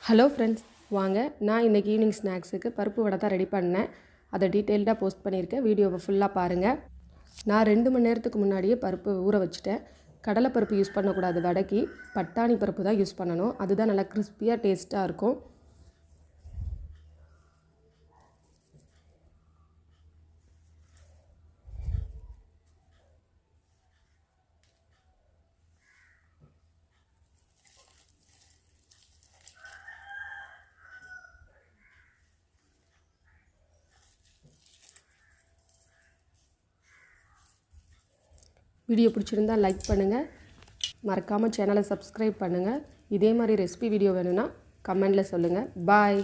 Hello friends, வாங்க நான் இன்றைக்கி ஈவினிங் ஸ்நாக்ஸுக்கு பருப்பு வடை தான் ரெடி பண்ணேன். அதை டீட்டெயில்டாக போஸ்ட் பண்ணியிருக்கேன். வீடியோவை ஃபுல்லாக பாருங்கள். நான் 2 மணி நேரத்துக்கு முன்னாடியே பருப்பு ஊற வச்சுட்டேன். கடலைப்பருப்பு யூஸ் பண்ணக்கூடாது வடைக்கு, பட்டாணி பருப்பு தான் யூஸ் பண்ணணும். அதுதான் நல்லா கிறிஸ்பியாக டேஸ்ட்டாக இருக்கும். வீடியோ பிடிச்சிருந்தா லைக் பண்ணுங்கள், மறக்காமல் சேனலை சப்ஸ்கிரைப் பண்ணுங்கள். இதே மாதிரி ரெசிபி வீடியோ வேணும்னா கமெண்டில் சொல்லுங்கள். பாய்.